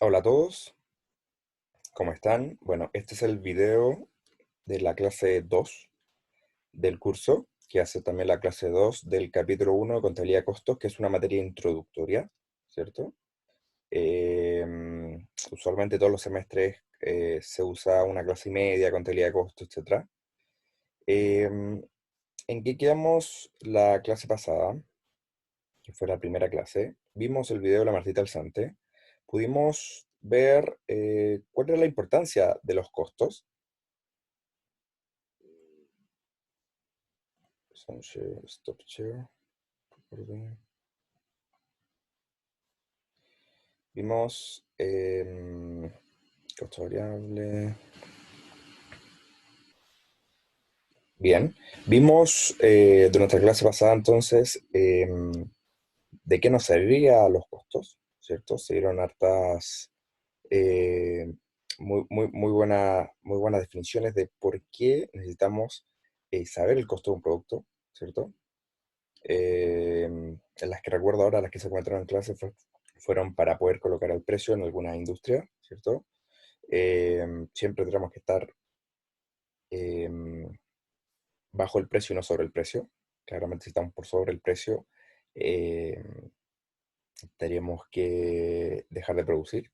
Hola a todos, ¿cómo están? Bueno, este es el video de la clase 2 del curso, que hace también la clase 2 del capítulo 1 de contabilidad de costos, que es una materia introductoria, ¿cierto? Usualmente todos los semestres se usa una clase y media, contabilidad de costos, etc. ¿En qué quedamos la clase pasada? Que fue la primera clase. Vimos el video de la Martita Alzante. Pudimos ver cuál era la importancia de los costos. Stop share. Vimos costo variable. Bien. Vimos de nuestra clase pasada entonces de qué nos servirían los costos, ¿cierto? Se dieron hartas eh, muy buenas definiciones de por qué necesitamos saber el costo de un producto, ¿cierto? En las que recuerdo ahora, las que se encuentran en clase fueron para poder colocar el precio en alguna industria, ¿cierto? Siempre tenemos que estar eh, bajo el precio y no sobre el precio. Claramente si estamos por sobre el precio, eh, tendríamos que dejar de producir.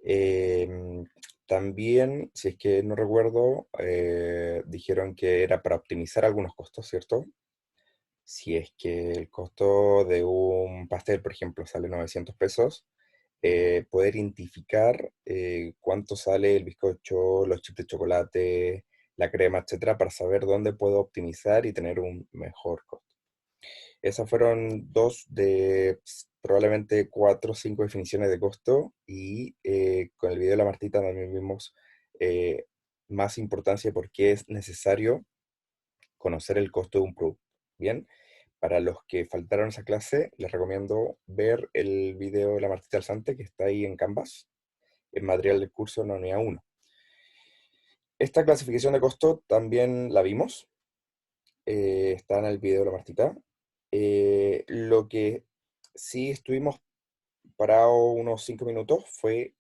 Eh, También, si es que no recuerdo, dijeron que era para optimizar algunos costos, ¿cierto? Si es que el costo de un pastel, por ejemplo, sale 900 pesos, poder identificar cuánto sale el bizcocho, los chips de chocolate, la crema, etcétera, para saber dónde puedo optimizar y tener un mejor costo. Esas fueron dos de probablemente cuatro o cinco definiciones de costo y con el video de la Martita también vimos eh, más importancia porque es necesario conocer el costo de un producto. Bien, para los que faltaron esa clase, les recomiendo ver el video de la Martita Alzante que está ahí en Canvas, en material del curso en la unidad 1. Esta clasificación de costo también la vimos, está en el video de la Martita. Lo que sí estuvimos parados unos 5 minutos fue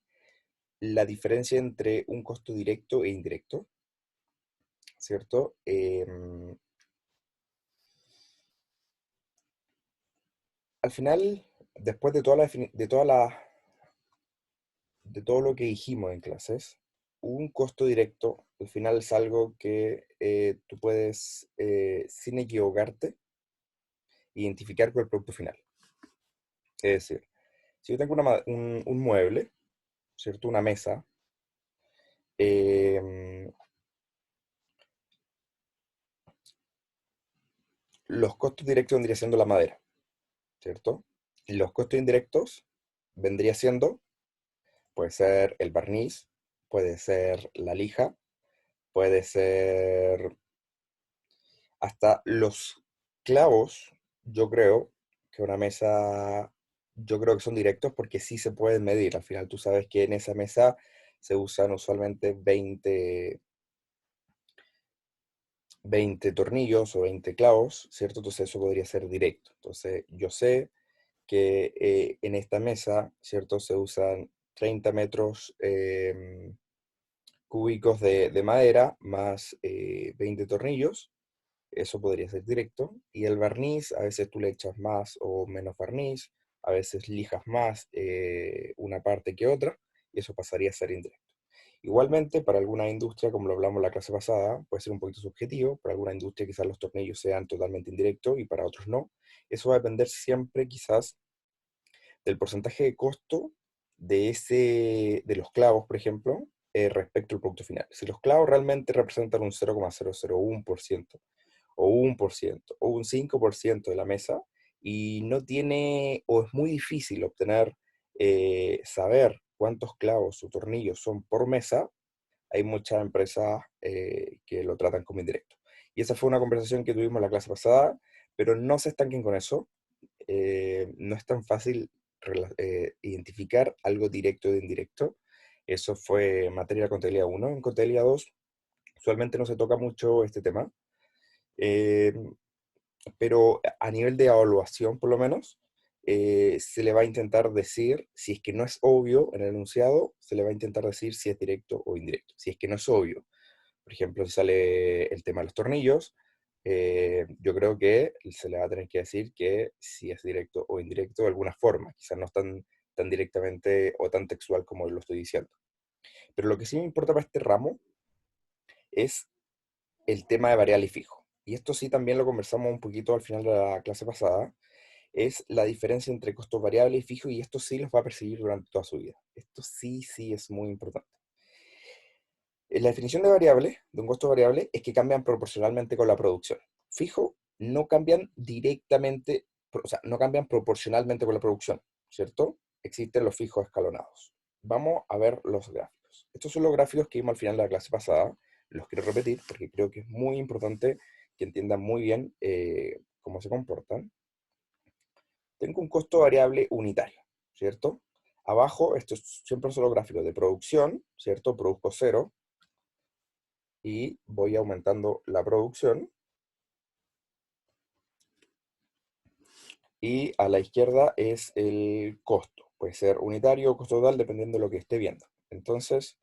la diferencia entre un costo directo e indirecto, ¿cierto? Al final, después de de todo lo que dijimos en clases, un costo directo al final es algo que tú puedes, sin equivocarte, identificar con el producto final. Es decir, si yo tengo un mueble, ¿cierto? Una mesa, eh, los costos directos vendría siendo la madera, ¿cierto? Y los costos indirectos vendría siendo, puede ser el barniz, puede ser la lija, puede ser hasta los clavos. Yo creo que una mesa, yo creo que son directos porque sí se pueden medir. Al final tú sabes que en esa mesa se usan usualmente 20 tornillos o 20 clavos, ¿cierto? Entonces eso podría ser directo. Entonces yo sé que en esta mesa, ¿cierto? Se usan 30 metros cúbicos de madera más 20 tornillos. Eso podría ser directo. Y el barniz, a veces tú le echas más o menos barniz, a veces lijas más una parte que otra, y eso pasaría a ser indirecto. Igualmente, para alguna industria, como lo hablamos en la clase pasada, puede ser un poquito subjetivo. Para alguna industria quizás los tornillos sean totalmente indirectos y para otros no. Eso va a depender siempre quizás del porcentaje de costo de los clavos, por ejemplo, respecto al producto final. Si los clavos realmente representan un 0,001% o 1% o un 5% de la mesa y no tiene o es muy difícil obtener, saber cuántos clavos o tornillos son por mesa, hay muchas empresas que lo tratan como indirecto. Y esa fue una conversación que tuvimos en la clase pasada, pero no se estanquen con eso. No es tan fácil identificar algo directo de indirecto. Eso fue materia de contabilidad 1. En contabilidad 2 usualmente no se toca mucho este tema, eh, pero a nivel de evaluación por lo menos, se le va a intentar decir, si es que no es obvio en el enunciado, se le va a intentar decir si es directo o indirecto. Si es que no es obvio, por ejemplo, si sale el tema de los tornillos, yo creo que se le va a tener que decir que si es directo o indirecto de alguna forma, quizás no tan directamente o tan textual como lo estoy diciendo. Pero lo que sí me importa para este ramo es el tema de variable y fijo. Y esto sí también lo conversamos un poquito al final de la clase pasada, es la diferencia entre costo variable y fijo, y esto sí los va a percibir durante toda su vida. Esto sí, sí es muy importante. La definición de variable, de un costo variable, es que cambian proporcionalmente con la producción. Fijo, no cambian directamente, o sea, no cambian proporcionalmente con la producción, ¿cierto? Existen los fijos escalonados. Vamos a ver los gráficos. Estos son los gráficos que vimos al final de la clase pasada. Los quiero repetir porque creo que es muy importante que entiendan muy bien cómo se comportan. Tengo un costo variable unitario, ¿cierto? Abajo, estos siempre son los gráficos de producción, ¿cierto? Produzco cero y voy aumentando la producción. Y a la izquierda es el costo. Puede ser unitario o costo total, dependiendo de lo que esté viendo. Entonces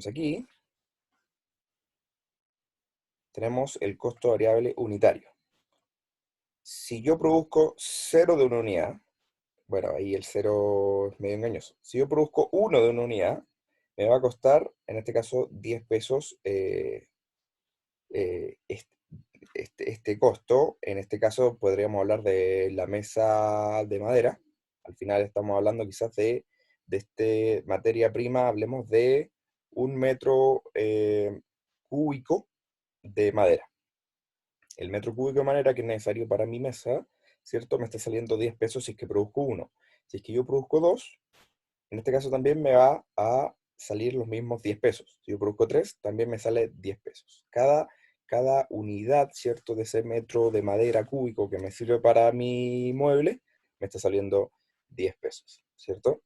aquí tenemos el costo variable unitario. Si yo produzco 0 de una unidad, bueno, ahí el 0 es medio engañoso. Si yo produzco 1 de una unidad, me va a costar, en este caso, 10 pesos este costo. En este caso podríamos hablar de la mesa de madera. Al final estamos hablando quizás de este materia prima, hablemos de 1 metro cúbico de madera. El metro cúbico de madera que es necesario para mi mesa, ¿cierto? Me está saliendo 10 pesos si es que produzco uno. Si es que yo produzco dos, en este caso también me va a salir los mismos 10 pesos. Si yo produzco 3, también me sale 10 pesos. Cada unidad, ¿cierto?, de ese metro de madera cúbico que me sirve para mi mueble, me está saliendo 10 pesos, ¿cierto?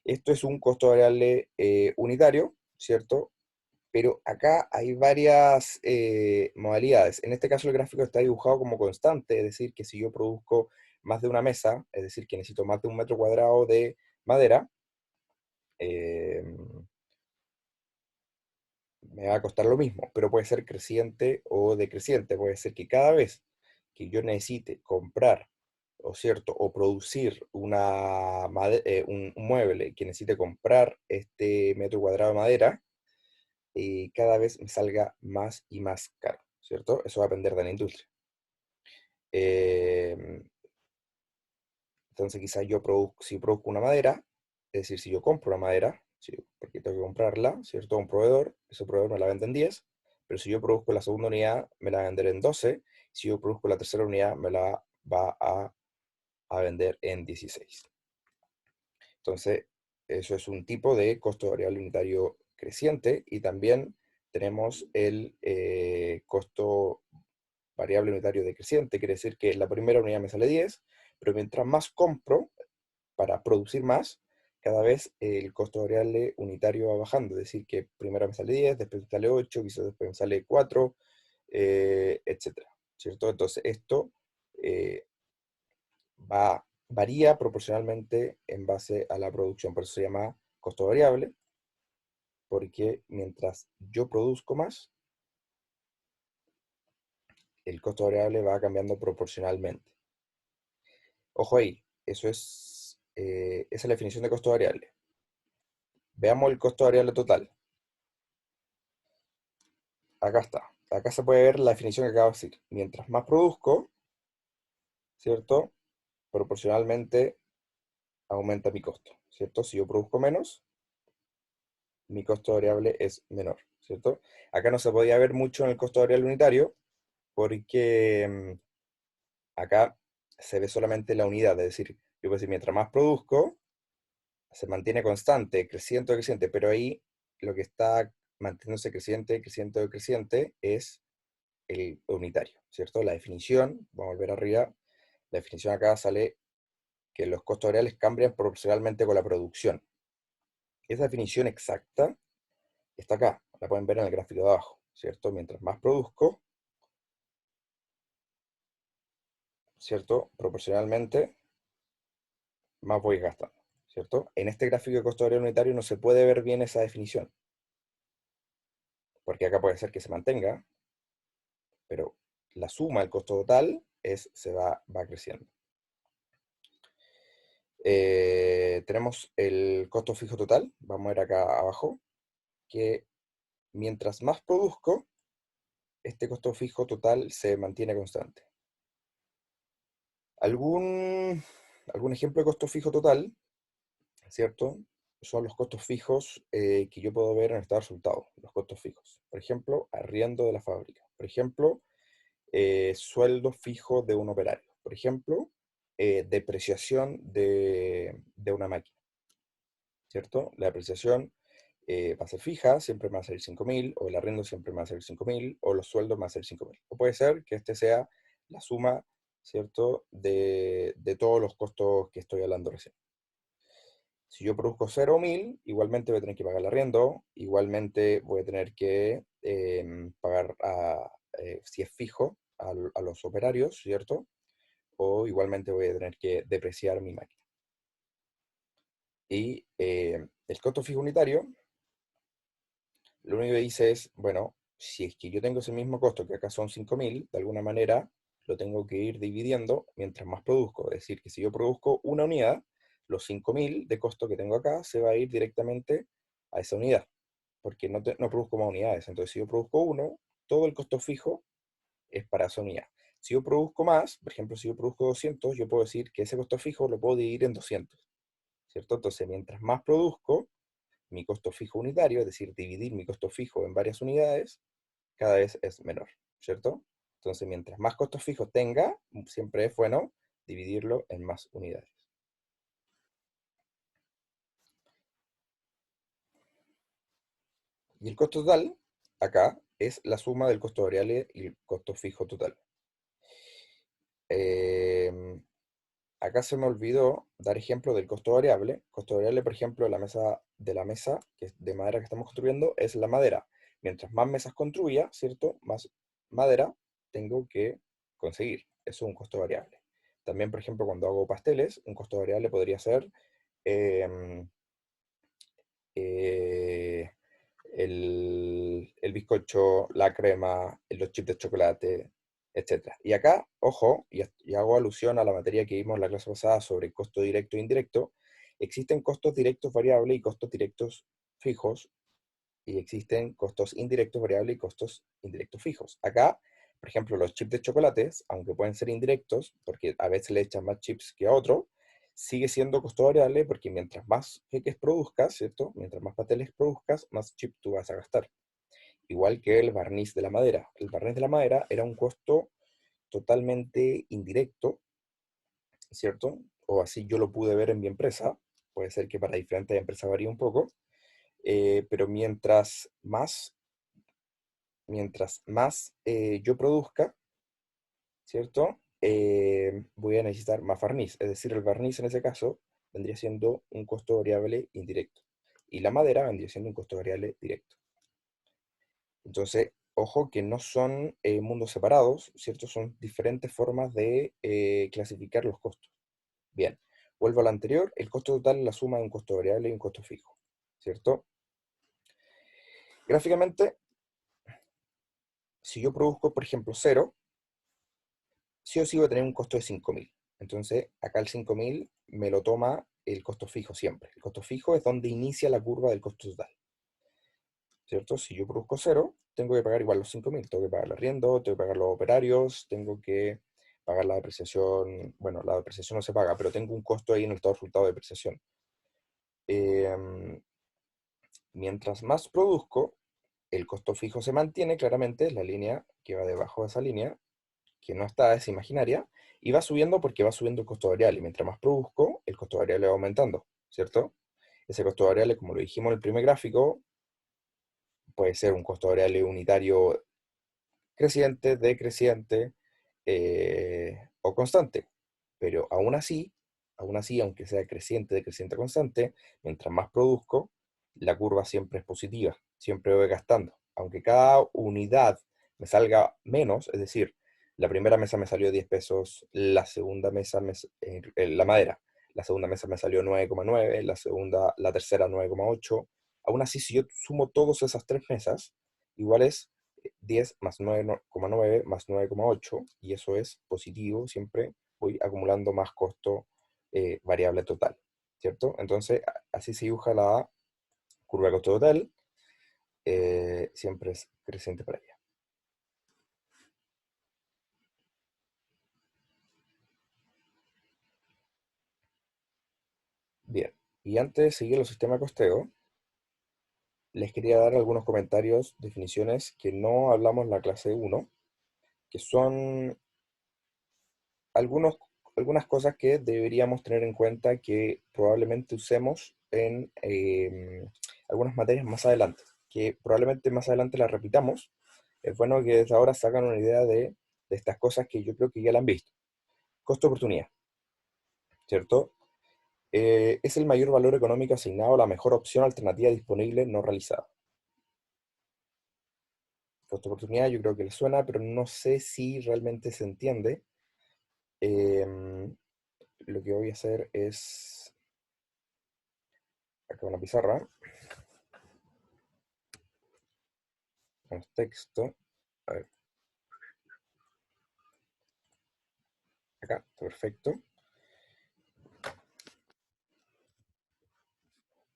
Esto es un costo variable unitario, ¿cierto? Pero acá hay varias modalidades. En este caso el gráfico está dibujado como constante, es decir, que si yo produzco más de una mesa, es decir, que necesito más de 1 metro cuadrado de madera, eh, me va a costar lo mismo, pero puede ser creciente o decreciente. Puede ser que cada vez que yo necesite comprar, o cierto, o producir un mueble que necesite comprar este metro cuadrado de madera, cada vez me salga más y más caro, ¿cierto? Eso va a depender de la industria. Eh, entonces quizás si produzco una madera, es decir, si yo compro una madera, sí, porque tengo que comprarla, ¿cierto? A un proveedor, ese proveedor me la vende en 10, pero si yo produzco la segunda unidad, me la va a vender en 12, si yo produzco la tercera unidad, me la va a vender en 16. Entonces, eso es un tipo de costo variable unitario creciente, y también tenemos el costo variable unitario decreciente, quiere decir que la primera unidad me sale 10, pero mientras más compro, para producir más, cada vez el costo variable unitario va bajando. Es decir, que primero me sale 10, después me sale 8, quizás después me sale 4, etcétera, ¿cierto? Entonces esto eh, varía proporcionalmente en base a la producción. Por eso se llama costo variable, porque mientras yo produzco más, el costo variable va cambiando proporcionalmente. Ojo ahí, esa es la definición de costo variable. Veamos el costo variable total. Acá está. Acá se puede ver la definición que acabo de decir. Mientras más produzco, ¿cierto? Proporcionalmente aumenta mi costo, ¿cierto? Si yo produzco menos, mi costo variable es menor, ¿cierto? Acá no se podía ver mucho en el costo variable unitario porque acá se ve solamente la unidad, es decir, yo puedo decir, mientras más produzco, se mantiene constante, creciente o creciente, pero ahí lo que está manteniéndose creciente, creciente o creciente es el unitario, ¿cierto? La definición, vamos a volver arriba, la definición acá sale que los costos variables cambian proporcionalmente con la producción. Esa definición exacta está acá, la pueden ver en el gráfico de abajo, ¿cierto? Mientras más produzco, ¿cierto? Proporcionalmente, más voy gastando, ¿cierto? En este gráfico de costo variable unitario no se puede ver bien esa definición, porque acá puede ser que se mantenga, pero la suma del costo total va creciendo. Tenemos el costo fijo total, vamos a ver acá abajo, que mientras más produzco, este costo fijo total se mantiene constante. ¿Algún ejemplo de costo fijo total? ¿Cierto? Son los costos fijos que yo puedo ver en el estado de resultados, los costos fijos. Por ejemplo, arriendo de la fábrica. Por ejemplo, sueldo fijo de un operario. Por ejemplo, depreciación de una máquina, ¿cierto? La depreciación va a ser fija, siempre me va a salir 5.000, o el arriendo siempre me va a salir 5.000, o los sueldos me va a salir 5.000. O puede ser que este sea la suma, ¿cierto?, de todos los costos que estoy hablando recién. Si yo produzco 0.000, igualmente voy a tener que pagar el arriendo, igualmente voy a tener que pagar, si es fijo, a los operarios, ¿cierto? O igualmente voy a tener que depreciar mi máquina. Y el costo fijo unitario, lo único que dice es, bueno, si es que yo tengo ese mismo costo, que acá son 5.000, de alguna manera lo tengo que ir dividiendo mientras más produzco. Es decir, que si yo produzco una unidad, los 5.000 de costo que tengo acá se va a ir directamente a esa unidad, porque no produzco más unidades. Entonces, si yo produzco uno, todo el costo fijo es para esa unidad. Si yo produzco más, por ejemplo, si yo produzco 200, yo puedo decir que ese costo fijo lo puedo dividir en 200, ¿cierto? Entonces, mientras más produzco, mi costo fijo unitario, es decir, dividir mi costo fijo en varias unidades, cada vez es menor, ¿cierto? Entonces, mientras más costos fijos tenga, siempre es bueno dividirlo en más unidades. Y el costo total, acá, es la suma del costo variable y el costo fijo total. Eh, Acá se me olvidó dar ejemplo del costo variable. Costo variable, por ejemplo, la mesa que es de madera que estamos construyendo es la madera. Mientras más mesas construya, ¿cierto? Más madera tengo que conseguir. Eso es un costo variable. También, por ejemplo, cuando hago pasteles, un costo variable podría ser em, eh, el bizcocho, la crema, los chips de chocolate, etcétera. Y acá, ojo, y hago alusión a la materia que vimos en la clase pasada sobre costo directo e indirecto, existen costos directos variables y costos directos fijos, y existen costos indirectos variables y costos indirectos fijos. Acá, por ejemplo, los chips de chocolates, aunque pueden ser indirectos, porque a veces le echan más chips que a otro, sigue siendo costo variable porque mientras más jeques produzcas, ¿cierto? Mientras más pasteles produzcas, más chips tú vas a gastar. Igual que el barniz de la madera. El barniz de la madera era un costo totalmente indirecto, ¿cierto? O así yo lo pude ver en mi empresa. Puede ser que para diferentes empresas varíe un poco, pero mientras más yo produzca, ¿cierto? Voy a necesitar más barniz. Es decir, el barniz en ese caso vendría siendo un costo variable indirecto. Y la madera vendría siendo un costo variable directo. Entonces, ojo que no son mundos separados, ¿cierto? Son diferentes formas de clasificar los costos. Bien, vuelvo a lo anterior. El costo total es la suma de un costo variable y un costo fijo, ¿cierto? Gráficamente, si yo produzco, por ejemplo, cero, sí o sí voy a tener un costo de 5.000. Entonces, acá el 5.000 me lo toma el costo fijo siempre. El costo fijo es donde inicia la curva del costo total, ¿cierto? Si yo produzco cero, tengo que pagar igual los 5.000. Tengo que pagar el arriendo, tengo que pagar los operarios, tengo que pagar la depreciación. Bueno, la depreciación no se paga, pero tengo un costo ahí en el estado de resultado de depreciación. Mientras más produzco, el costo fijo se mantiene, claramente, es la línea que va debajo de esa línea, que no está, es imaginaria, y va subiendo porque va subiendo el costo variable. Y mientras más produzco, el costo variable va aumentando, ¿cierto? Ese costo variable, como lo dijimos en el primer gráfico, puede ser un costo variable unitario creciente, decreciente o constante. Pero aún así, aunque sea creciente, decreciente, constante, mientras más produzco, la curva siempre es positiva, siempre voy gastando. aunque cada unidad me salga menos, es decir, la primera mesa me salió 10 pesos, la segunda mesa, la madera, la segunda mesa me salió 9,9, la tercera 9,8. Aún así, si yo sumo todas esas tres mesas, igual es 10 más 9,9 más 9,8, y eso es positivo, siempre voy acumulando más costo variable total, ¿cierto? Entonces, así se dibuja la curva de costo total, siempre es creciente para allá. Bien, y antes de seguir el sistema de costeo, les quería dar algunos comentarios, definiciones que no hablamos en la clase 1, que son algunos, algunas cosas que deberíamos tener en cuenta que probablemente usemos en algunas materias más adelante, que probablemente más adelante las repitamos. Es bueno que desde ahora se hagan una idea de estas cosas que yo creo que ya la han visto. Costo-oportunidad, ¿cierto? Es el mayor valor económico asignado a la mejor opción alternativa disponible no realizada. Costo-oportunidad yo creo que le suena, pero no sé si realmente se entiende. Lo que voy a hacer es, acá una pizarra, con texto. A ver, acá, está perfecto.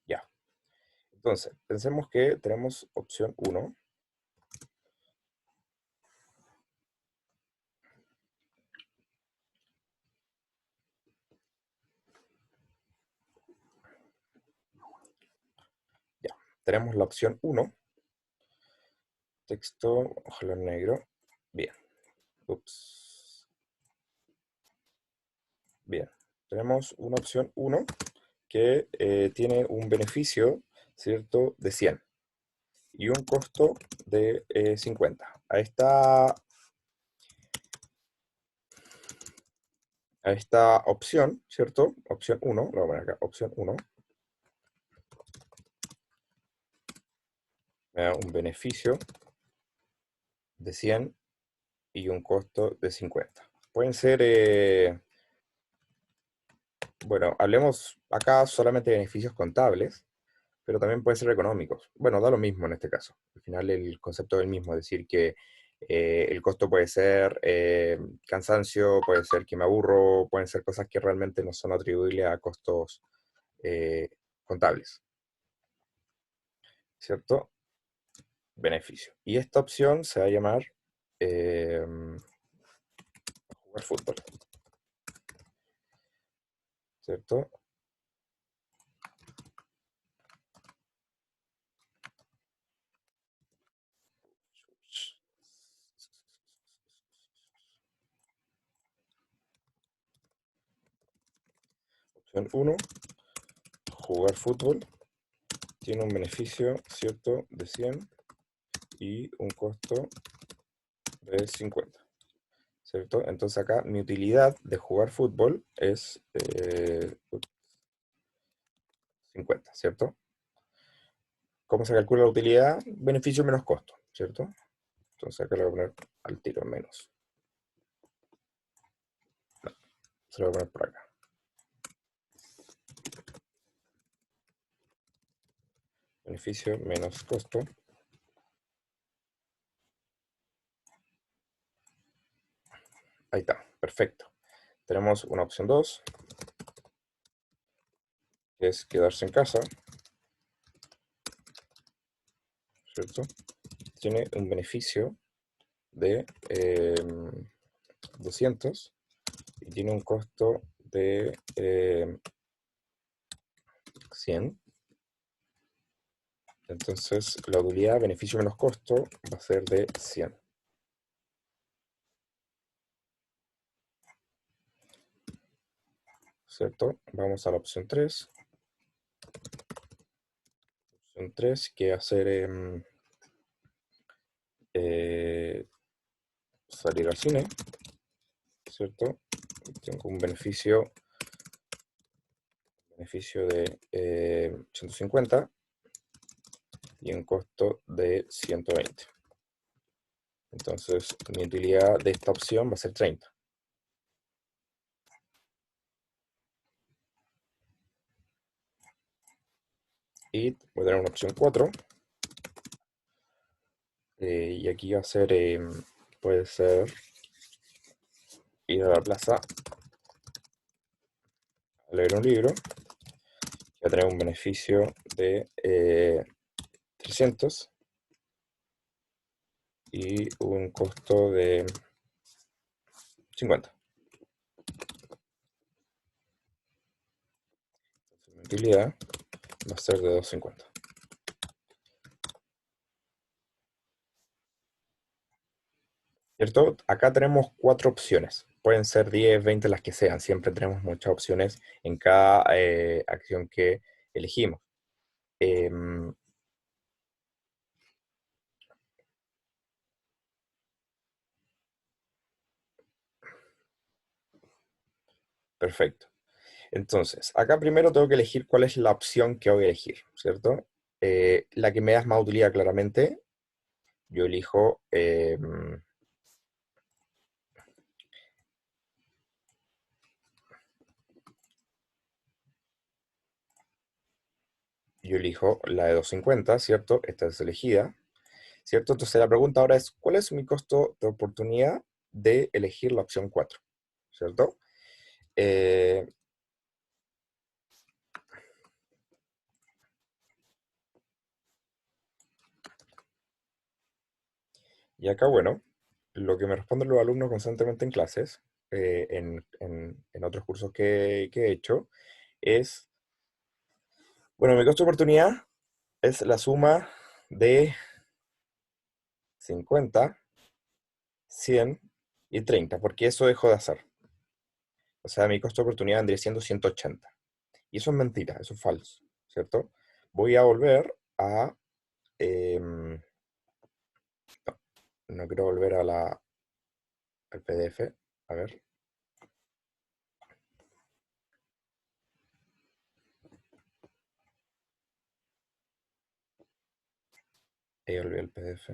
Ya. Entonces, pensemos que tenemos opción 1. Ya. Tenemos la opción 1. Texto, ojalá en negro. Bien. Ups. Bien. Tenemos una opción 1 que tiene un beneficio, ¿cierto?, de 100 y un costo de 50. A esta opción, ¿cierto? Opción 1, lo voy a poner acá, opción 1, me da un beneficio de 100 y un costo de 50. Pueden ser, bueno, hablemos acá solamente de beneficios contables, pero también pueden ser económicos. Bueno, da lo mismo en este caso. Al final el concepto es el mismo, es decir, que el costo puede ser cansancio, puede ser que me aburro, pueden ser cosas que realmente no son atribuibles a costos eh, contables, ¿cierto? Beneficio. Y esta opción se va a llamar eh, jugar fútbol, ¿cierto? Opción 1, jugar fútbol, tiene un beneficio, ¿cierto?, de 100 y un costo de 50, ¿cierto? Entonces acá mi utilidad de jugar fútbol es 50, ¿cierto? ¿Cómo se calcula la utilidad? Beneficio menos costo, ¿cierto? Entonces acá le voy a poner al tiro menos. No, se lo voy a poner por acá. Beneficio menos costo. Ahí está, perfecto. Tenemos una opción 2, que es quedarse en casa, ¿cierto? Tiene un beneficio de 200 y tiene un costo de 100. Entonces la utilidad beneficio menos costo va a ser de 100. ¿Cierto? Vamos a la opción 3. Opción 3, que hacer salir al cine, ¿cierto? Tengo un beneficio de 150 y un costo de 120. Entonces, mi utilidad de esta opción va a ser 30. Y voy a tener una opción 4. Y aquí va a ser, puede ser ir a la plaza a leer un libro, que va a tener un beneficio de 300 y un costo de 50. Entonces, mi utilidad va a ser de 250. ¿Cierto? Acá tenemos 4 opciones. Pueden ser 10, 20, las que sean. Siempre tenemos muchas opciones en cada acción que elegimos. Em, Perfecto. Entonces, acá primero tengo que elegir cuál es la opción que voy a elegir, ¿cierto? La que me da más utilidad claramente, yo elijo, la de 250, ¿cierto? Esta es elegida, ¿cierto? Entonces la pregunta ahora es, ¿cuál es mi costo de oportunidad de elegir la opción 4? ¿Cierto? Eh, y acá, bueno, lo que me responden los alumnos constantemente en clases, en otros cursos que he hecho, es, bueno, mi costo de oportunidad es la suma de 50, 100 y 30, porque eso dejo de hacer. O sea, mi costo de oportunidad vendría siendo 180. Y eso es mentira, eso es falso, ¿cierto? Voy a volver a... no, no quiero volver al PDF. A ver, ahí volví al PDF.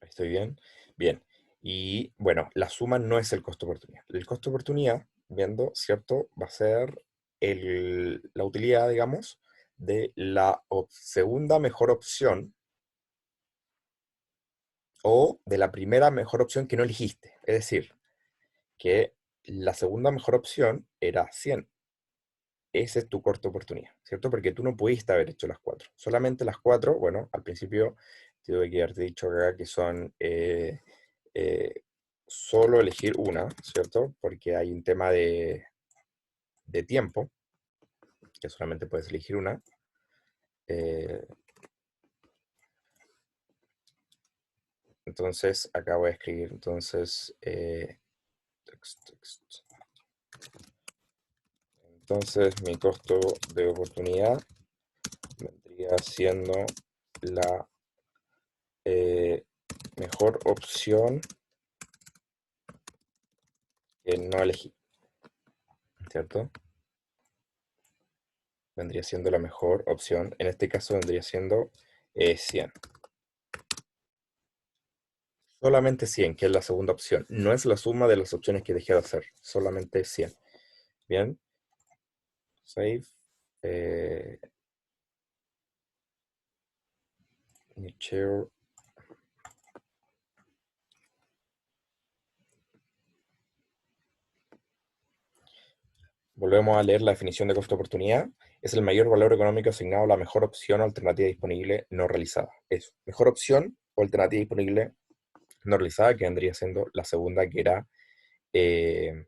Ahí estoy bien. Bien. Y bueno, la suma no es el costo de oportunidad. El costo de oportunidad, viendo, ¿cierto? Va a ser la utilidad, digamos, de la segunda mejor opción o de la primera mejor opción que no elegiste. Es decir, que la segunda mejor opción era 100. Ese es tu corta oportunidad, ¿cierto? Porque tú no pudiste haber hecho las 4. Solamente las 4, bueno, al principio tuve que haberte dicho acá que son eh, solo elegir una, ¿cierto? Porque hay un tema de tiempo, que solamente puedes elegir una. Eh, entonces, acá voy a escribir, entonces, text. Entonces, mi costo de oportunidad vendría siendo la eh, mejor opción que no elegí, ¿cierto? Vendría siendo la mejor opción. En este caso vendría siendo 100. Solamente 100, que es la segunda opción. No es la suma de las opciones que dejé de hacer. Solamente 100. Bien. Save. Eh, share. Volvemos a leer la definición de costo de oportunidad. Es el mayor valor económico asignado a la mejor opción o alternativa disponible no realizada. Es mejor opción o alternativa disponible no realizada, que vendría siendo la segunda, que era eh,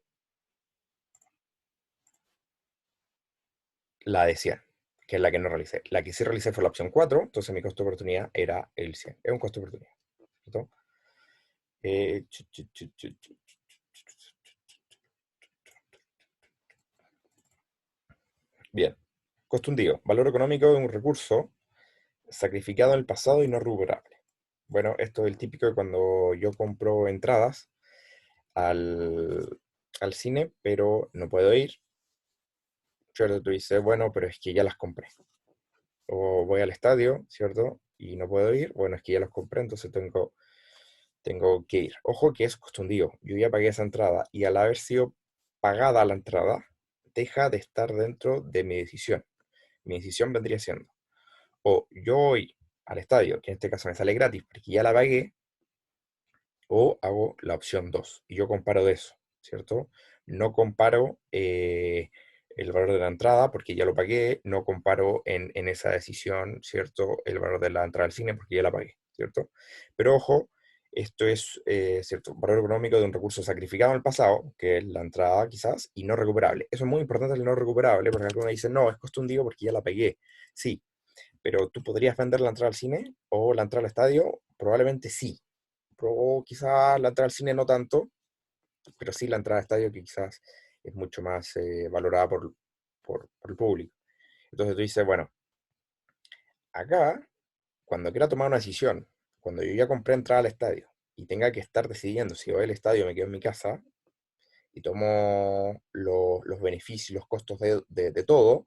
la de 100, que es la que no realicé. La que sí realicé fue la opción 4, entonces mi costo de oportunidad era el 100. Es un costo de oportunidad, ¿cierto? Eh, chu, chu, chu, chu, chu. Bien. Costo hundido. Valor económico de un recurso sacrificado en el pasado y no recuperable. Bueno, esto es el típico de cuando yo compro entradas al, al cine, pero no puedo ir. ¿Cierto? Tú dices, bueno, pero es que ya las compré. O voy al estadio, ¿cierto? Y no puedo ir. Bueno, es que ya las compré, entonces tengo que ir. Ojo que es costumbre. Yo ya pagué esa entrada y al haber sido pagada la entrada, deja de estar dentro de mi decisión. Mi decisión vendría siendo, o yo voy al estadio, que en este caso me sale gratis porque ya la pagué, o hago la opción 2 y yo comparo de eso, ¿cierto? No comparo el valor de la entrada porque ya lo pagué, no comparo en esa decisión, ¿cierto? El valor de la entrada al cine porque ya la pagué, ¿cierto? Pero ojo, esto es, ¿cierto? Valor económico de un recurso sacrificado en el pasado, que es la entrada quizás, y no recuperable. Eso es muy importante el no recuperable, porque algunos dicen, no, es costo hundido porque ya la pagué. Sí, pero tú podrías vender la entrada al cine o la entrada al estadio, probablemente sí, o quizás la entrada al cine no tanto, pero sí la entrada al estadio que quizás es mucho más valorada por el público. Entonces tú dices, bueno, acá, cuando quiera tomar una decisión, cuando yo ya compré entrada al estadio y tenga que estar decidiendo si voy al estadio o me quedo en mi casa y tomo los beneficios y los costos de todo,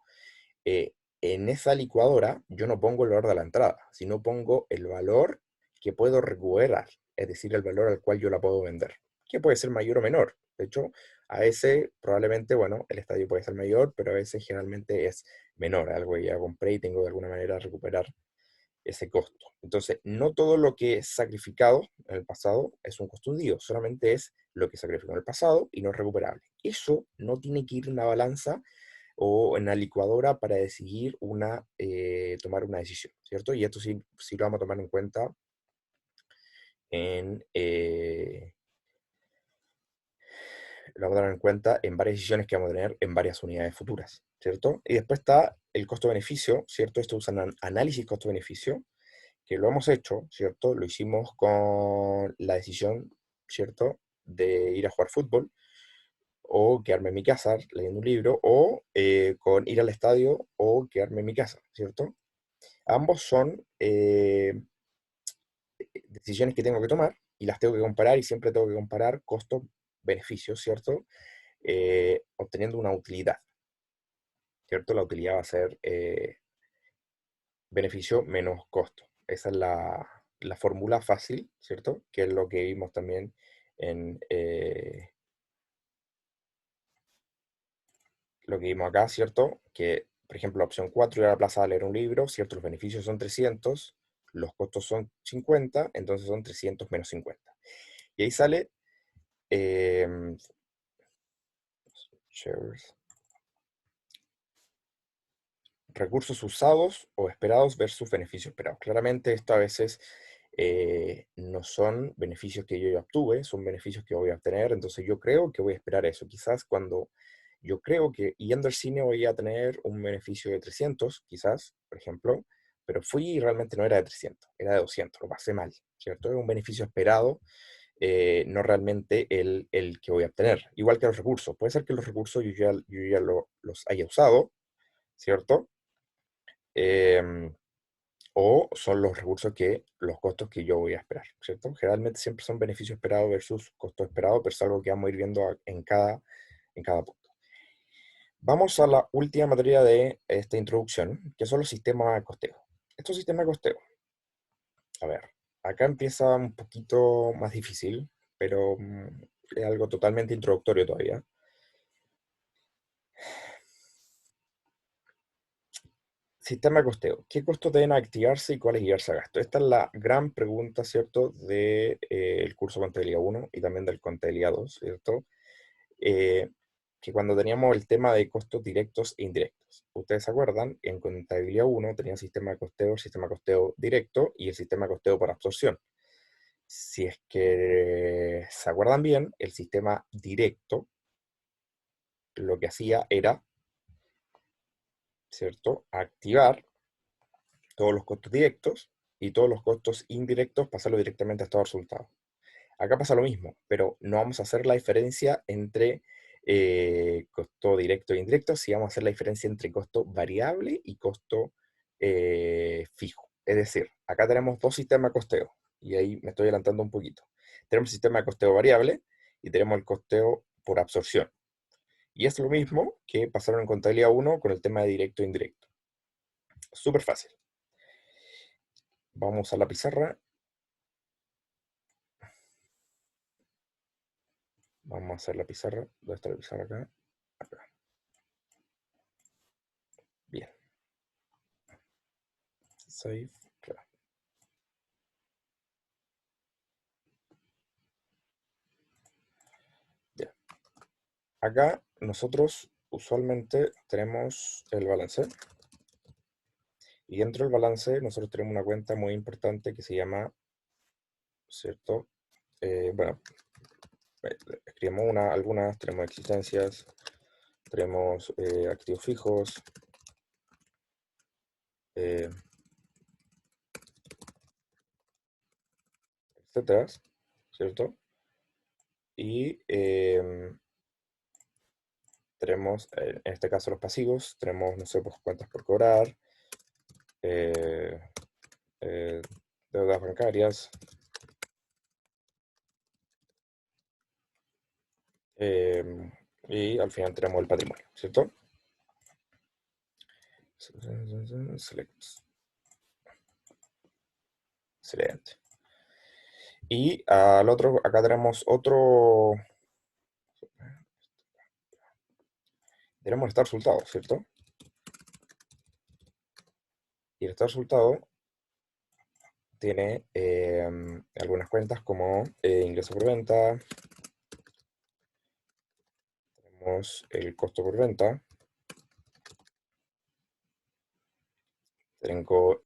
eh, en esa licuadora yo no pongo el valor de la entrada, sino pongo el valor que puedo recuperar, es decir, el valor al cual yo la puedo vender, que puede ser mayor o menor. De hecho, a veces probablemente, bueno, el estadio puede ser mayor, pero a veces generalmente es menor, algo que ya compré y tengo de alguna manera recuperar ese costo. Entonces, no todo lo que es sacrificado en el pasado es un costo hundido, solamente es lo que sacrificó en el pasado y no es recuperable. Eso no tiene que ir en una balanza o en la licuadora para decidir tomar una decisión, ¿cierto? Y esto sí, sí lo vamos a tomar en cuenta en, lo vamos a tener en cuenta en varias decisiones que vamos a tener en varias unidades futuras, ¿cierto? Y después está el costo-beneficio, ¿cierto? Esto usa análisis costo-beneficio, que lo hemos hecho, ¿cierto? Lo hicimos con la decisión, ¿cierto? De ir a jugar fútbol o quedarme en mi casa leyendo un libro o con ir al estadio o quedarme en mi casa, ¿cierto? Ambos son decisiones que tengo que tomar y las tengo que comparar y siempre tengo que comparar costos-beneficios, ¿cierto? Obteniendo una utilidad, ¿cierto? La utilidad va a ser beneficio menos costo. Esa es la fórmula fácil, ¿cierto? Que es lo que vimos también en lo que vimos acá, ¿cierto? Que, por ejemplo, la opción 4 ir a la plaza a leer un libro, ¿cierto? Los beneficios son 300, los costos son 50, entonces son 300 menos 50. Y ahí sale em, shares, recursos usados o esperados versus beneficios esperados. Claramente esto a veces no son beneficios que yo ya obtuve, son beneficios que voy a obtener, entonces yo creo que voy a esperar eso. Quizás cuando yo creo que yendo al cine voy a tener un beneficio de 300, quizás, por ejemplo, pero fui y realmente no era de 300, era de 200, lo pasé mal, ¿cierto? Es un beneficio esperado, no realmente el que voy a obtener. Igual que los recursos, puede ser que los recursos yo ya los haya usado, ¿cierto? Em, o son los recursos los costos que yo voy a esperar, ¿cierto? Generalmente siempre son beneficio esperado versus costo esperado, pero es algo que vamos a ir viendo en cada punto. Vamos a la última materia de esta introducción, que son los sistemas de costeo. Estos sistemas de costeo, a ver, acá empieza un poquito más difícil, pero es algo totalmente introductorio todavía. Sistema de costeo. ¿Qué costos deben activarse y cuáles guiarse a gasto? Esta es la gran pregunta, ¿cierto?, del curso Contabilidad 1 y también del Contabilidad 2, ¿cierto? Eh, que cuando teníamos el tema de costos directos e indirectos. Ustedes se acuerdan, en Contabilidad 1 tenía sistema de costeo, el sistema de costeo directo y el sistema de costeo por absorción. Si es que se acuerdan bien, el sistema directo lo que hacía era, ¿cierto?, activar todos los costos directos y todos los costos indirectos pasarlo directamente a estos resultados. Acá pasa lo mismo, pero no vamos a hacer la diferencia entre costo directo e indirecto, sí vamos a hacer la diferencia entre costo variable y costo fijo. Es decir, acá tenemos dos sistemas de costeo. y ahí me estoy adelantando un poquito. Tenemos el sistema de costeo variable y tenemos el costeo por absorción. Y es lo mismo que pasaron en contabilidad 1 con el tema de directo e indirecto. Súper fácil. Vamos a usar la pizarra. Vamos a hacer la pizarra. ¿Dónde está la pizarra acá? Acá. Bien. Save. Claro. Ya. Acá nosotros usualmente tenemos el balance. Y dentro del balance nosotros tenemos una cuenta muy importante que se llama, ¿cierto? Bueno, escribimos algunas, tenemos existencias, tenemos activos fijos, eh, etcétera, ¿cierto? Y tenemos, en este caso, los pasivos, tenemos, no sé, pues cuentas por cobrar, eh, eh, deudas bancarias, y al final tenemos el patrimonio, ¿cierto? Select. Excelente. Y al otro, acá tenemos tenemos el estado resultado, ¿cierto? Y el estado resultado tiene algunas cuentas como ingreso por venta, tenemos el costo por venta, tengo acá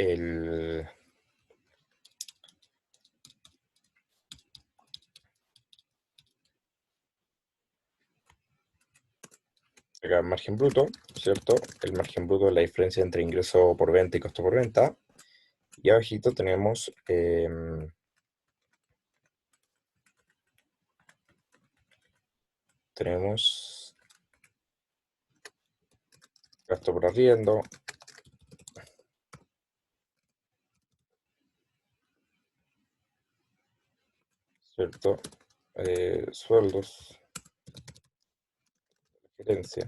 el margen bruto, ¿cierto? El margen bruto es la diferencia entre ingreso por venta y costo por venta. Y abajito tenemos gasto por arriendo, ¿cierto? Sueldos, gerencia,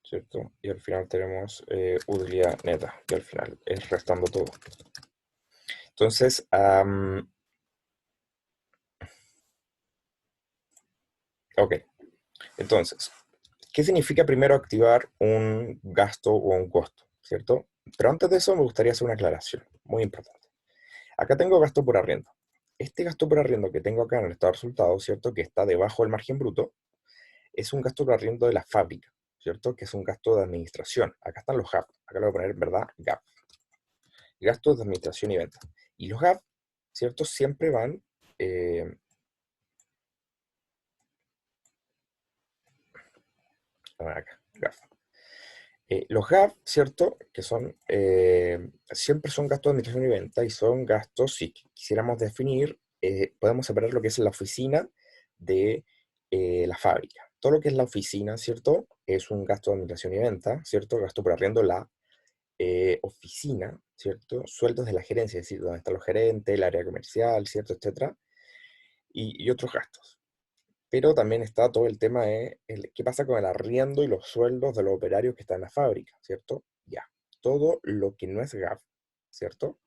¿cierto? Y al final tenemos utilidad neta, y al final es restando todo. Entonces, ok, entonces, ¿qué significa primero activar un gasto o un costo? ¿Cierto? Pero antes de eso me gustaría hacer una aclaración, muy importante. Acá tengo gasto por arriendo. Este gasto por arriendo que tengo acá en el estado de resultados, ¿cierto? Que está debajo del margen bruto, es un gasto por arriendo de la fábrica, ¿cierto? Que es un gasto de administración. Acá están los GAP. Acá le voy a poner, ¿verdad? GAP. Gastos de administración y venta. Y los GAP, ¿cierto? Siempre van... a ver acá, GAP. Los GAP, ¿cierto? Que son, siempre son gastos de administración y venta y son gastos, si quisiéramos definir, podemos separar lo que es la oficina de la fábrica. Todo lo que es la oficina, ¿cierto? Es un gasto de administración y venta, ¿cierto? Gasto por arriendo la oficina, ¿cierto? Sueldos de la gerencia, es decir, donde están los gerentes, el área comercial, ¿cierto? Etcétera. Y otros gastos. Pero también está todo el tema de qué pasa con el arriendo y los sueldos de los operarios que están en la fábrica, ¿cierto? Ya. Todo lo que no es GAF, ¿cierto?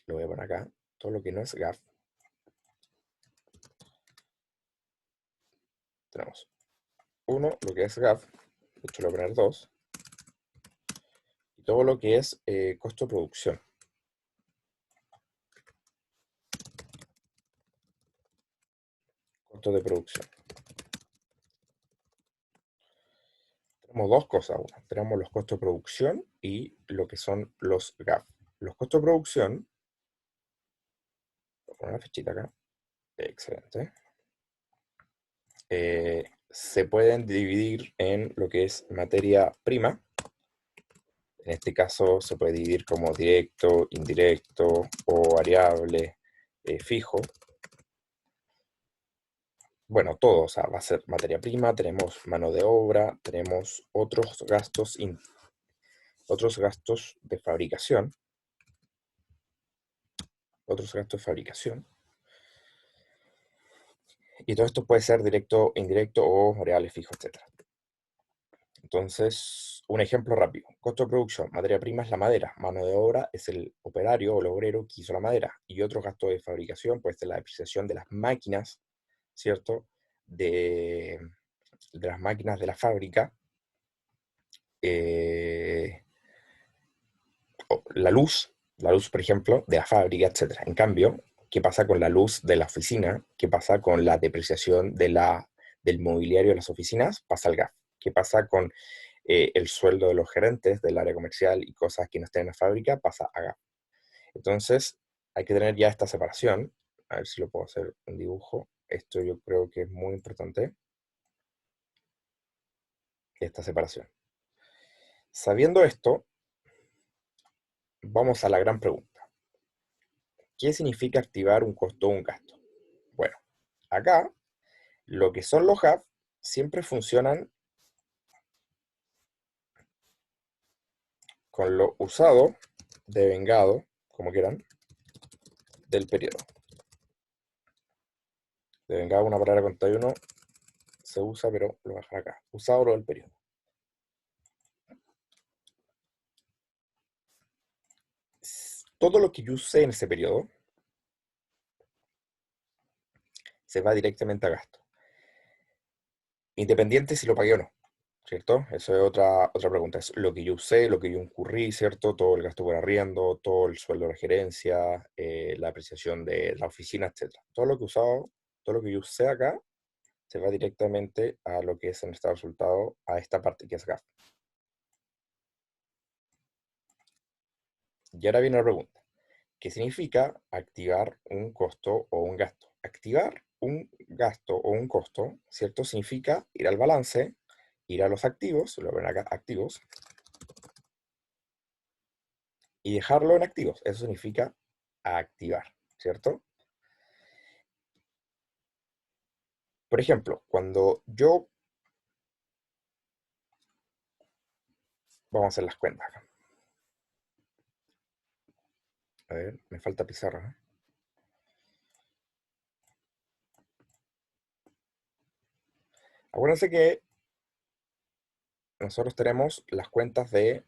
Lo voy a poner acá. Todo lo que no es GAF. Tenemos uno, lo que es GAF. De hecho, lo voy a poner dos. Y todo lo que es costo de producción. Costo de producción. Tenemos dos cosas. Una, tenemos los costos de producción y lo que son los GAF. Los costos de producción, voy a poner una fechita acá. Excelente. Se pueden dividir en lo que es materia prima. En este caso se puede dividir como directo, indirecto o variable, fijo. Bueno, todo, o sea, va a ser materia prima, tenemos mano de obra, tenemos otros gastos de fabricación, otros gastos de fabricación. Y todo esto puede ser directo, indirecto o variables fijos, etc. Entonces, un ejemplo rápido. Costo de producción, materia prima es la madera, mano de obra es el operario o el obrero que hizo la madera. Y otros gastos de fabricación puede ser la depreciación de las máquinas, ¿cierto? De las máquinas de la fábrica. Eh, la luz, por ejemplo, de la fábrica, etcétera. En cambio, ¿qué pasa con la luz de la oficina? ¿Qué pasa con la depreciación del mobiliario de las oficinas? Pasa al gas. ¿Qué pasa con el sueldo de los gerentes del área comercial y cosas que no estén en la fábrica? Pasa a gas. Entonces, hay que tener ya esta separación. A ver si lo puedo hacer en dibujo. Esto yo creo que es muy importante, esta separación. Sabiendo esto, vamos a la gran pregunta. ¿Qué significa activar un costo o un gasto? Bueno, acá lo que son los hubs siempre funcionan con lo usado, devengado, como quieran, del periodo. Devengado, una palabra con 1 se usa, pero lo voy a dejar acá. Usado lo del periodo. Todo lo que yo usé en ese periodo se va directamente a gasto, independiente si lo pagué o no, ¿cierto? Eso es otra pregunta. Es lo que yo usé, lo que yo incurrí, ¿cierto? Todo el gasto por arriendo, todo el sueldo de la gerencia, la apreciación de la oficina, etc. Todo lo que he usado, todo lo que yo usé acá, se va directamente a lo que es en el estado de resultado, a esta parte que es gasto. Y ahora viene la pregunta. ¿Qué significa activar un costo o un gasto? Activar un gasto o un costo, ¿cierto? Significa ir al balance, ir a los activos, lo ven acá, activos, y dejarlo en activos. Eso significa activar, ¿cierto? Por ejemplo, cuando yo, vamos a hacer las cuentas acá. A ver, me falta pizarra, ¿eh? Acuérdense que nosotros tenemos las cuentas de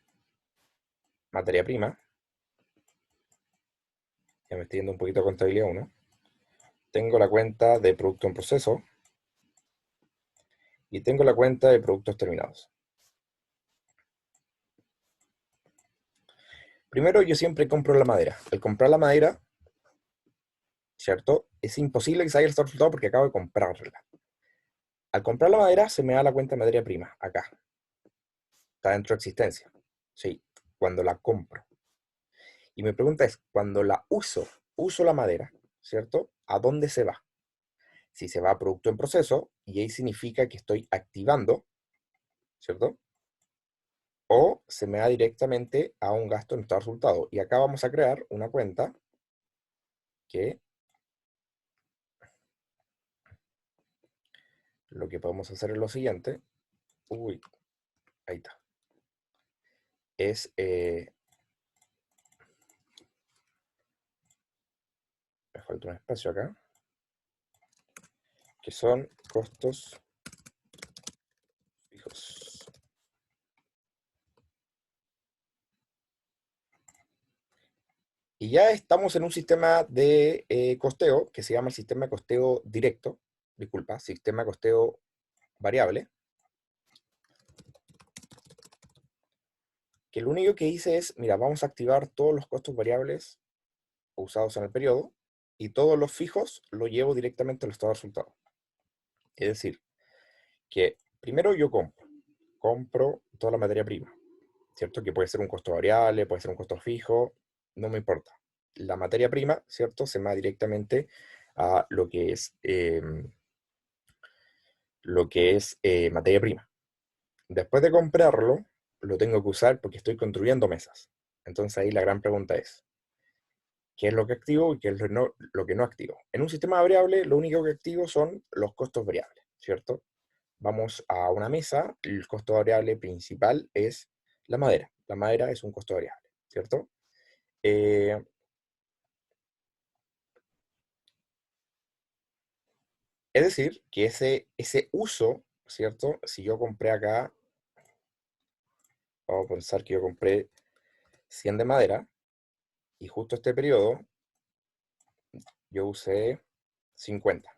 materia prima. Ya me estoy yendo un poquito a contabilidad 1. Tengo la cuenta de producto en proceso y tengo la cuenta de productos terminados. Primero, yo siempre compro la madera. Al comprar la madera, ¿cierto? Es imposible que salga el resultado porque acabo de comprarla. Al comprar la madera, se me da la cuenta de materia prima, acá. Está dentro de existencia. Sí, cuando la compro. Y mi pregunta es, cuando la uso la madera, ¿cierto? ¿A dónde se va? Si se va a producto en proceso, y ahí significa que estoy activando, ¿cierto? O se me da directamente a un gasto en estado de resultado. Y acá vamos a crear una cuenta que lo que podemos hacer es lo siguiente. Uy, ahí está. Es, me falta un espacio acá, que son costos fijos. Y ya estamos en un sistema de costeo que se llama el sistema de costeo directo, disculpa, sistema de costeo variable, que lo único que dice es, mira, vamos a activar todos los costos variables usados en el periodo y todos los fijos lo llevo directamente al estado de resultado. Es decir, que primero yo compro toda la materia prima, ¿cierto? Que puede ser un costo variable, puede ser un costo fijo, no me importa. La materia prima, ¿cierto? Se va directamente a lo que es materia prima. Después de comprarlo, lo tengo que usar porque estoy construyendo mesas. Entonces ahí la gran pregunta es, ¿qué es lo que activo y qué es lo que no activo? En un sistema variable, lo único que activo son los costos variables, ¿cierto? Vamos a una mesa, el costo variable principal es la madera. La madera es un costo variable, ¿cierto? Eh, Es decir, que ese uso, ¿cierto? Si yo compré acá, vamos a pensar que yo compré 100 de madera, y justo este periodo yo usé 50.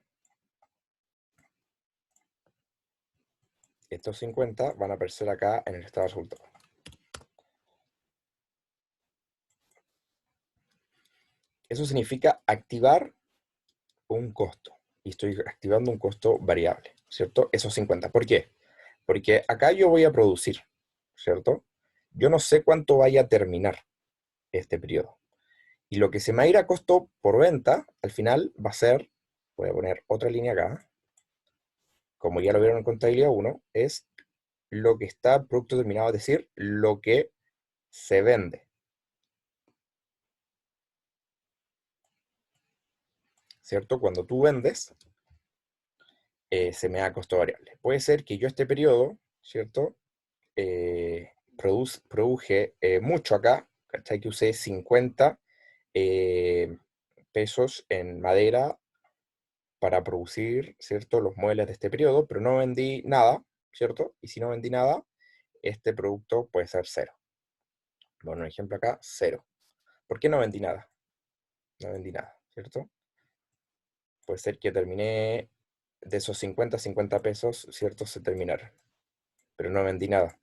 Estos 50 van a aparecer acá en el estado de resultado. Eso significa activar un costo. Y estoy activando un costo variable, ¿cierto? Esos 50. ¿Por qué? Porque acá yo voy a producir, ¿cierto? Yo no sé cuánto vaya a terminar este periodo. Y lo que se me va a ir a costo por venta, al final va a ser, voy a poner otra línea acá, como ya lo vieron en contabilidad 1, es lo que está producto terminado, es decir, lo que se vende, ¿cierto? Cuando tú vendes, se me da costo variable. Puede ser que yo este periodo, ¿cierto? Produje mucho acá, ¿cachai? Que usé 50 eh, pesos en madera para producir, ¿cierto? Los muebles de este periodo, pero no vendí nada, ¿cierto? Y si no vendí nada, este producto puede ser cero. Bueno, un ejemplo acá, cero. ¿Por qué no vendí nada? No vendí nada, ¿cierto? Puede ser que terminé de esos 50 pesos, ¿cierto? Se terminaron, pero no vendí nada.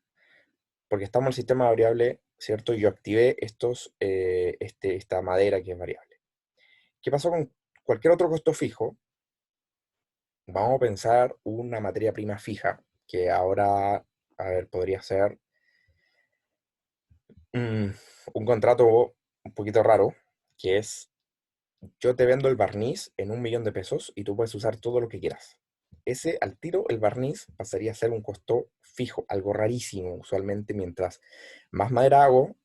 Porque estamos en el sistema variable, ¿cierto? Y yo activé esta madera que es variable. ¿Qué pasó con cualquier otro costo fijo? Vamos a pensar una materia prima fija, que ahora, a ver, podría ser mm, un contrato un poquito raro, que es yo te vendo el barniz en 1.000.000 de pesos y tú puedes usar todo lo que quieras. Ese al tiro, el barniz pasaría a ser un costo fijo, algo rarísimo. Usualmente, mientras más madera hago,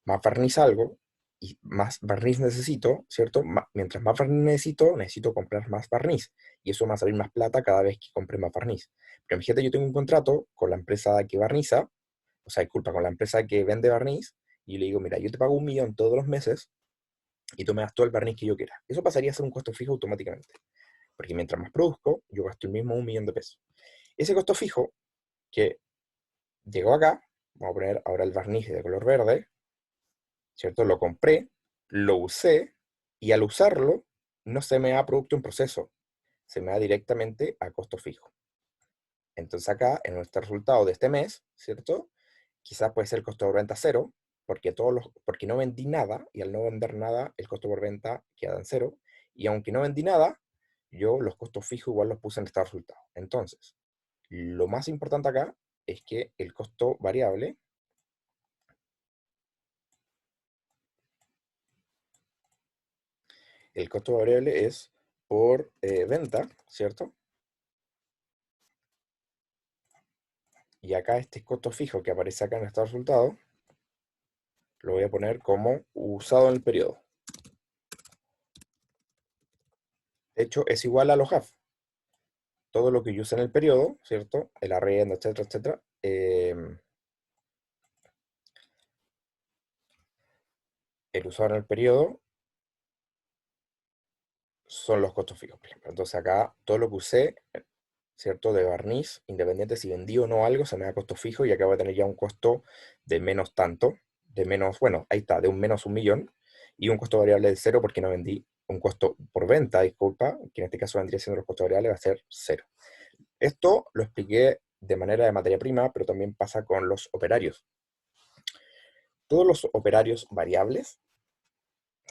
más barniz algo y más barniz necesito, ¿cierto? Mientras más barniz necesito, necesito comprar más barniz. Y eso me va a salir más plata cada vez que compre más barniz. Pero fíjate, yo tengo un contrato con la empresa que barniza, o sea, disculpa, con la empresa que vende barniz, y le digo, mira, yo te pago 1.000.000 todos los meses y tú me das todo el barniz que yo quiera. Eso pasaría a ser un costo fijo automáticamente, porque mientras más produzco, yo gasto el mismo 1.000.000 de pesos. Ese costo fijo que llegó acá, vamos a poner ahora el barniz de color verde, ¿cierto? Lo compré, lo usé, y al usarlo, no se me da producto en proceso, se me da directamente a costo fijo. Entonces acá, en nuestro resultado de este mes, ¿cierto? Quizás puede ser el costo por venta cero, porque no vendí nada, y al no vender nada, el costo por venta queda en cero, y aunque no vendí nada, yo los costos fijos igual los puse en este resultado. Entonces, lo más importante acá es que el costo variable es por venta, ¿cierto? Y acá este costo fijo que aparece acá en este resultado, lo voy a poner como usado en el periodo. De hecho, es igual a los HAF. Todo lo que yo use en el periodo, ¿cierto? El arriendo, etcétera, etcétera. El usado en el periodo son los costos fijos, por ejemplo. Entonces acá todo lo que usé, ¿cierto? De barniz, independiente si vendí o no algo, se me da costo fijo y acá voy a tener ya un costo de menos tanto, de menos, bueno, ahí está, de un menos 1.000.000 y un costo variable de cero porque no vendí. Un costo por venta, disculpa, que en este caso vendría siendo los costos variables, va a ser cero. Esto lo expliqué de manera de materia prima, pero también pasa con los operarios. Todos los operarios variables,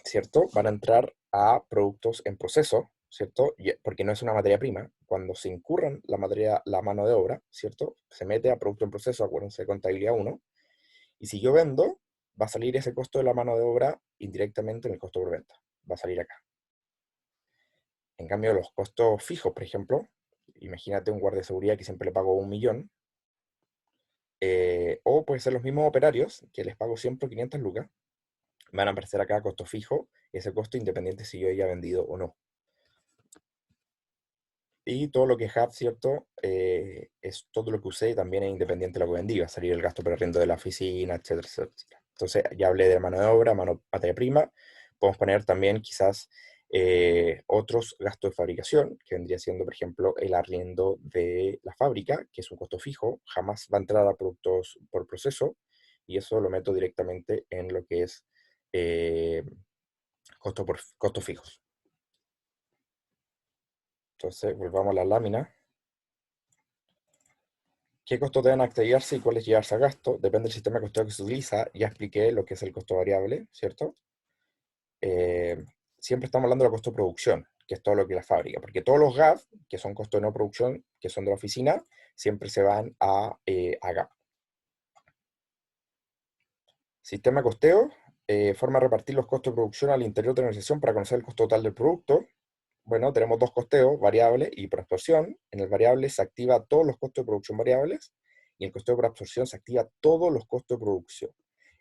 ¿cierto? Van a entrar a productos en proceso, ¿cierto? Porque no es una materia prima. Cuando se incurran la mano de obra, ¿cierto? Se mete a producto en proceso, acuérdense de contabilidad 1, y si yo vendo, va a salir ese costo de la mano de obra indirectamente en el costo por venta. Va a salir acá. En cambio, los costos fijos, por ejemplo, imagínate un guardia de seguridad que siempre le pago 1.000.000, o puede ser los mismos operarios, que les pago siempre 500 lucas, van a aparecer acá a costo fijo, ese costo independiente si yo haya vendido o no. Y todo lo que es HAT, ¿cierto? Es todo lo que usé, también es independiente de lo que vendí, va a salir el gasto por arriendo de la oficina, etcétera, etcétera. Entonces, ya hablé de mano de obra, materia prima. Podemos poner también quizás Otros gastos de fabricación, que vendría siendo, por ejemplo, el arriendo de la fábrica, que es un costo fijo, jamás va a entrar a productos por proceso, y eso lo meto directamente en lo que es eh, costos fijos. Entonces, volvamos a la lámina. ¿Qué costos deben activarse y cuáles llevarse a gasto? Depende del sistema de costeo que se utiliza. Ya expliqué lo que es el costo variable, ¿cierto? Eh, Siempre estamos hablando del costo de producción, que es todo lo que es la fábrica, porque todos los GAP, que son costos de no producción, que son de la oficina, siempre se van a GAP. Sistema de costeo, forma de repartir los costos de producción al interior de la organización para conocer el costo total del producto. Bueno, tenemos dos costeos, variable y por absorción. En el variable se activa todos los costos de producción variables y en el costeo por absorción se activa todos los costos de producción.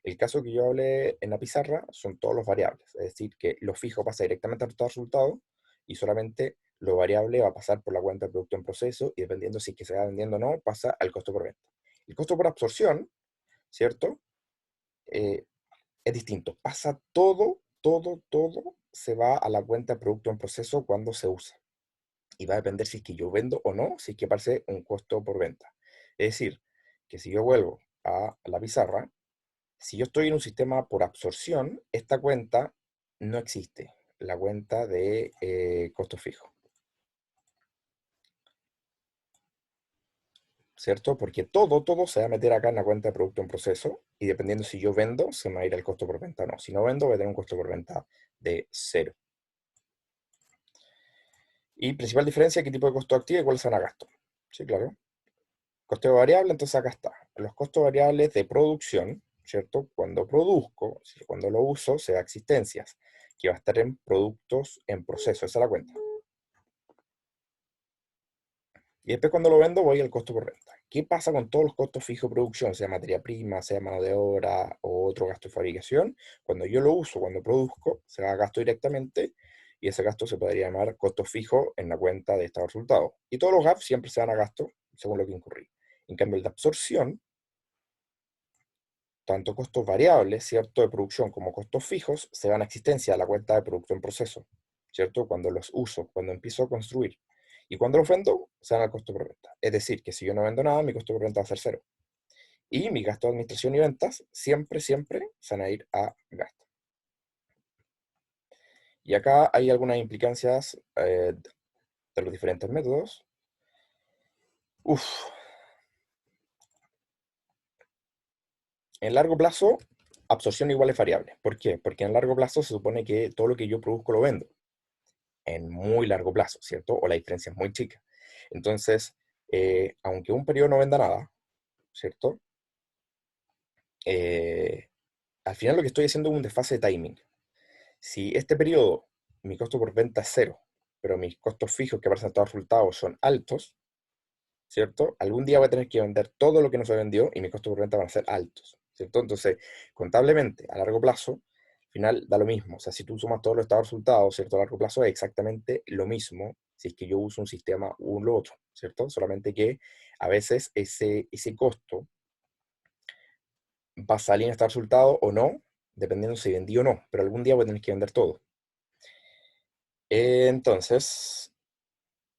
El caso que yo hablé en la pizarra son todos los variables, es decir, que lo fijo pasa directamente al resultado y solamente lo variable va a pasar por la cuenta de producto en proceso y dependiendo si es que se va vendiendo o no, pasa al costo por venta. El costo por absorción, ¿cierto? Eh, es distinto. Pasa todo se va a la cuenta de producto en proceso cuando se usa. Y va a depender si es que yo vendo o no, si es que aparece un costo por venta. Es decir, que si yo vuelvo a la pizarra, si yo estoy en un sistema por absorción, esta cuenta no existe, la cuenta de costo fijo, ¿cierto? Porque todo se va a meter acá en la cuenta de producto en proceso y dependiendo si yo vendo, se me va a ir el costo por venta o no. Si no vendo, voy a tener un costo por venta de cero. Y principal diferencia, qué tipo de costo activo y cuáles son a gasto. Sí, claro. Costo variable, entonces acá está. Los costos variables de producción, ¿cierto? Cuando produzco, es decir, cuando lo uso, se da existencias, que va a estar en productos en proceso, esa es la cuenta. Y después cuando lo vendo voy al costo por venta. ¿Qué pasa con todos los costos fijos de producción, sea materia prima, sea mano de obra o otro gasto de fabricación? Cuando yo lo uso, cuando produzco, se da gasto directamente y ese gasto se podría llamar costo fijo en la cuenta de estado de resultados. Y todos los gaps siempre se dan a gasto según lo que incurrí. En cambio, el de absorción, tanto costos variables, ¿cierto?, de producción como costos fijos, se van a existencia a la cuenta de producto en proceso, ¿cierto? Cuando los uso, cuando empiezo a construir. Y cuando los vendo, se van al costo por venta. Es decir, que si yo no vendo nada, mi costo por venta va a ser cero. Y mi gasto de administración y ventas siempre se van a ir a gasto. Y acá hay algunas implicancias de los diferentes métodos. Uf. En largo plazo, absorción igual es variable. ¿Por qué? Porque en largo plazo se supone que todo lo que yo produzco lo vendo. En muy largo plazo, ¿cierto? O la diferencia es muy chica. Entonces, aunque un periodo no venda nada, ¿cierto? Eh, Al final lo que estoy haciendo es un desfase de timing. Si este periodo mi costo por venta es cero, pero mis costos fijos que aparecen en todos los resultados son altos, ¿cierto? Algún día voy a tener que vender todo lo que no se vendió y mis costos por venta van a ser altos, ¿cierto? Entonces, contablemente, a largo plazo, al final da lo mismo. O sea, si tú sumas todos los estados de resultados, ¿cierto? A largo plazo es exactamente lo mismo si es que yo uso un sistema u lo otro, ¿cierto? Solamente que a veces ese costo va a salir en este resultado o no, dependiendo si vendí o no, pero algún día voy a tener que vender todo. Entonces,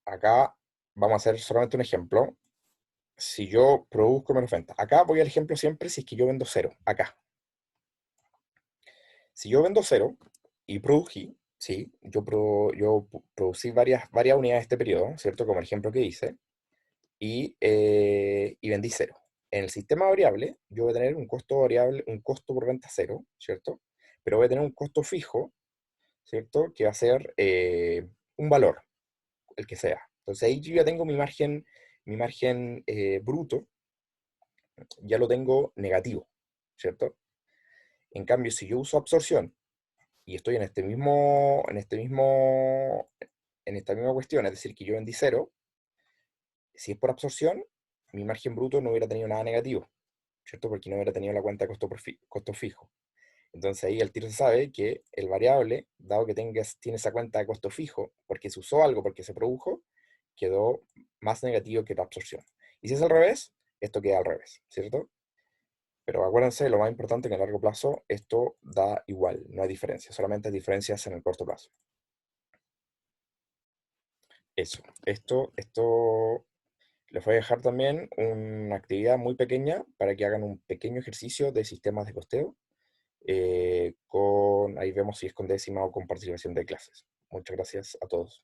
acá vamos a hacer solamente un ejemplo. Si yo produzco menos ventas, acá voy al ejemplo siempre si es que yo vendo cero, acá. Si yo vendo cero y prodují, sí, yo producí varias unidades este periodo, ¿cierto? Como el ejemplo que hice, y vendí cero. En el sistema variable, yo voy a tener un costo variable, un costo por venta cero, ¿cierto? Pero voy a tener un costo fijo, ¿cierto? Que va a ser un valor, el que sea. Entonces ahí yo ya tengo mi margen bruto, ya lo tengo negativo, ¿cierto? En cambio, si yo uso absorción y estoy en esta misma cuestión, es decir, que yo vendí cero, si es por absorción, mi margen bruto no hubiera tenido nada negativo, ¿cierto? Porque no hubiera tenido la cuenta de costo fijo. Entonces ahí el tiro se sabe que el variable, dado que tiene esa cuenta de costo fijo, porque se usó algo, porque se produjo, quedó más negativo que la absorción. Y si es al revés, esto queda al revés, ¿cierto? Pero acuérdense, lo más importante que en el largo plazo esto da igual, no hay diferencia, solamente hay diferencias en el corto plazo. Eso. Esto les voy a dejar también una actividad muy pequeña para que hagan un pequeño ejercicio de sistemas de costeo. Ahí vemos si es con décima o con participación de clases. Muchas gracias a todos.